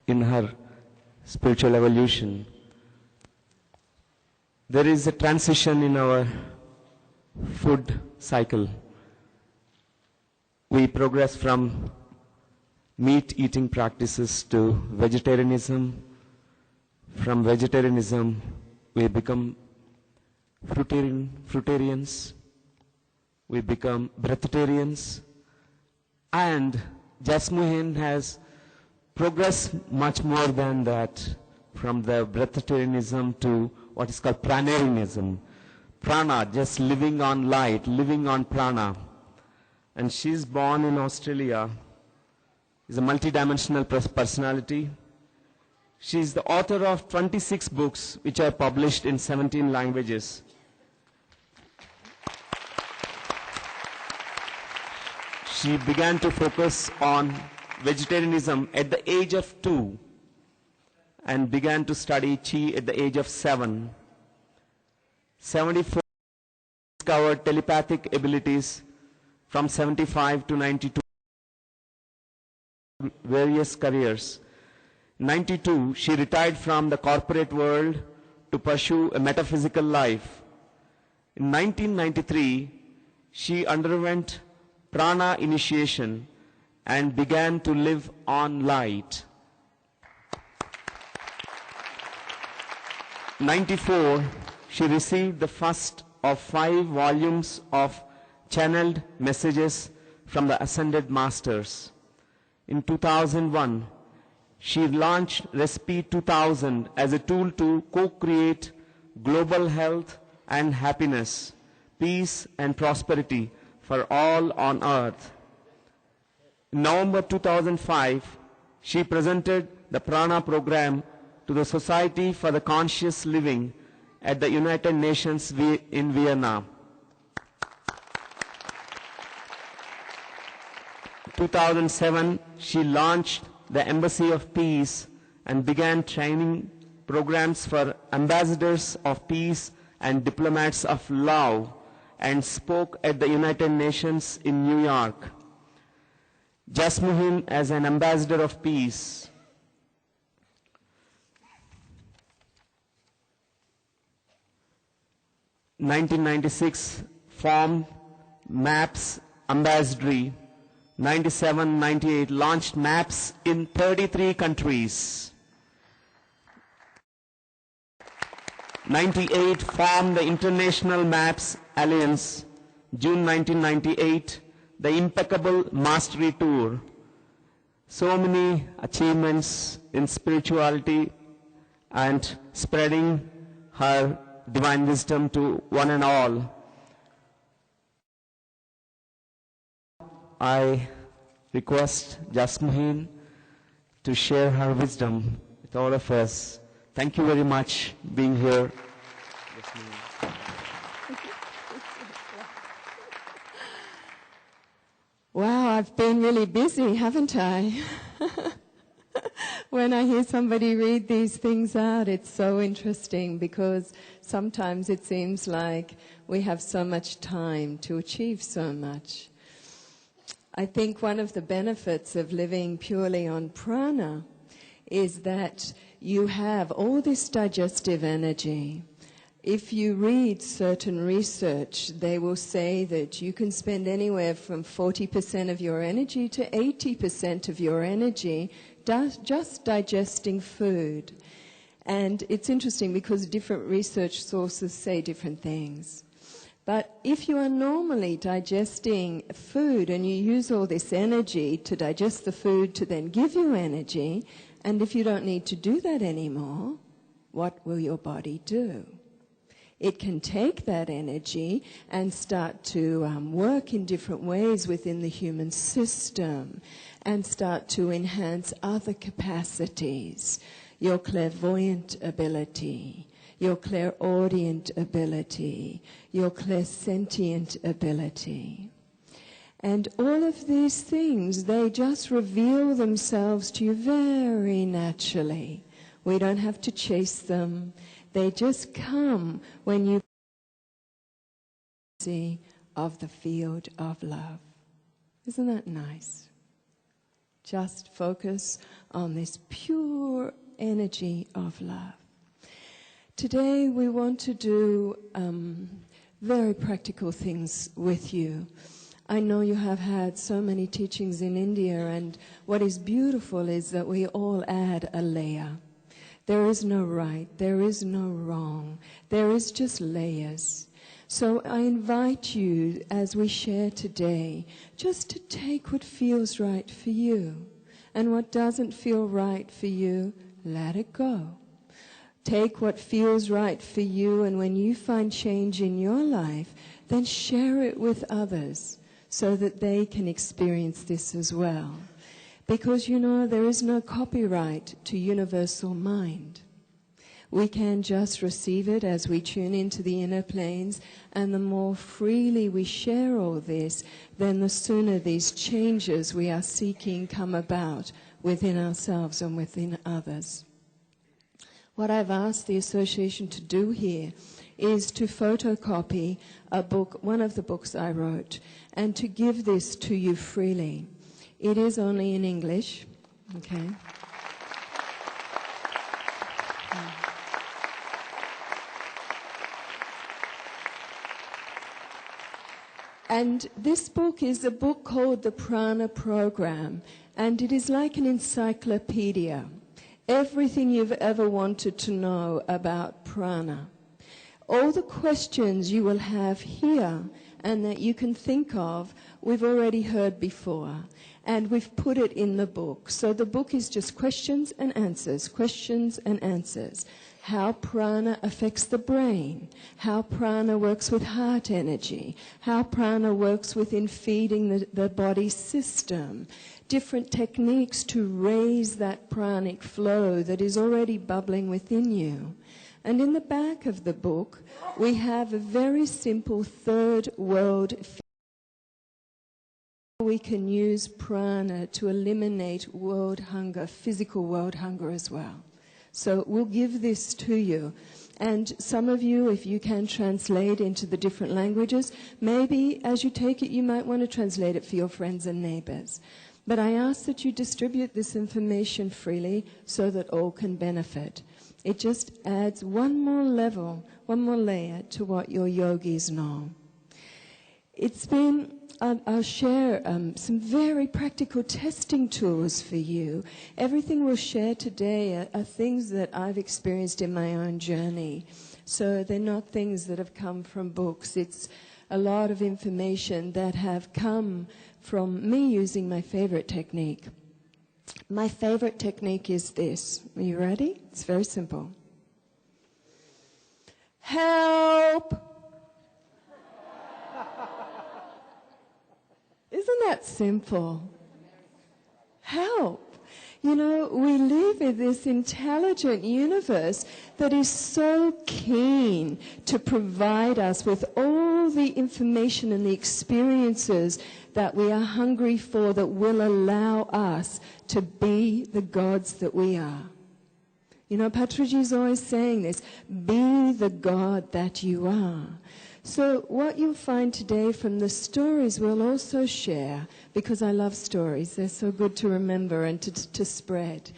in her spiritual evolution. There is a transition in our food cycle. We progress from meat-eating practices to vegetarianism. From vegetarianism, we become fruitarians. We become breatharians. And Jasmuheen has progressed much more than that, from the breatharianism to what is called pranarianism. Prana, just living on light, living on prana. And she's born in Australia. Is a multidimensional personality. She's the author of 26 books which are published in 17 languages. She began to focus on vegetarianism at the age of 2 and began to study Qi at the age of 7. 74 discovered telepathic abilities from 75 to 92, various careers. In 92, she retired from the corporate world to pursue a metaphysical life. In 1993, she underwent prana initiation and began to live on light. 94, she received the first of 5 volumes of channeled messages from the Ascended Masters. In 2001, she launched Recipe 2000 as a tool to co-create global health and happiness, peace and prosperity for all on earth. In November 2005, she presented the Prana program to the Society for the Conscious Living at the United Nations in Vienna. 2007, she launched the Embassy of Peace and began training programs for ambassadors of peace and diplomats of love, and spoke at the United Nations in New York. Jasmuheen as an ambassador of peace. In 1996, formed MAPS Ambassadry. 97-98, launched MAPS in 33 countries. 98, formed the International MAPS Alliance. June 1998, the Impeccable Mastery Tour. So many achievements in spirituality and spreading her divine wisdom to one and all. I request Jasmuheen to share her wisdom with all of us. Thank you very much for being here. Wow, I've been really busy, haven't I? When I hear somebody read these things out, it's so interesting, because sometimes it seems like we have so much time to achieve so much. I think one of the benefits of living purely on prana is that you have all this digestive energy. If you read certain research, they will say that you can spend anywhere from 40% of your energy to 80% of your energy just digesting food. And it's interesting because different research sources say different things. But if you are normally digesting food and you use all this energy to digest the food to then give you energy, and if you don't need to do that anymore, what will your body do? It can take that energy and start to work in different ways within the human system and start to enhance other capacities, your clairvoyant ability, your clairaudient ability, your clairsentient ability. And all of these things, they just reveal themselves to you very naturally. We don't have to chase them. They just come when you see of the field of love. Isn't that nice? Just focus on this pure energy of love. Today we want to do very practical things with you. I know you have had so many teachings in India, and what is beautiful is that we all add a layer. There is no right, there is no wrong, there is just layers. So I invite you, as we share today, just to take what feels right for you. And what doesn't feel right for you, let it go. Take what feels right for you, and when you find change in your life, then share it with others so that they can experience this as well. Because, you know, there is no copyright to universal mind. We can just receive it as we tune into the inner planes, and the more freely we share all this, then the sooner these changes we are seeking come about within ourselves and within others. What I've asked the association to do here is to photocopy a book, one of the books I wrote, and to give this to you freely. It is only in English, okay? And this book is a book called the Prana Program, and it is like an encyclopedia. Everything you've ever wanted to know about prana. All the questions you will have here and that you can think of, we've already heard before, and we've put it in the book. So the book is just questions and answers, questions and answers. How prana affects the brain, how prana works with heart energy, how prana works within feeding the body system, different techniques to raise that pranic flow that is already bubbling within you. And in the back of the book, we have a very simple third world we can use prana to eliminate world hunger, physical world hunger as well. So we'll give this to you. And some of you, if you can translate into the different languages, maybe as you take it, you might want to translate it for your friends and neighbors. But I ask that you distribute this information freely so that all can benefit. It just adds one more level, one more layer to what your yogis know. It's been, I'll share some very practical testing tools for you. Everything we'll share today are things that I've experienced in my own journey. So they're not things that have come from books. It's a lot of information that have come from me using my favorite technique. My favorite technique is this. Are you ready? It's very simple. Help! Isn't that simple? Help! You know, we live in this intelligent universe that is so keen to provide us with all the information and the experiences that we are hungry for, that will allow us to be the gods that we are. You know, Patraji is always saying this, be the God that you are. So what you'll find today from the stories we'll also share, because I love stories, they're so good to remember and to spread.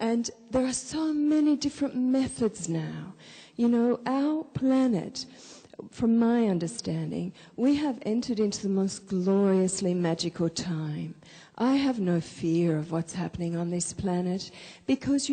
And there are so many different methods now. You know, our planet, from my understanding, we have entered into the most gloriously magical time. I have no fear of what's happening on this planet because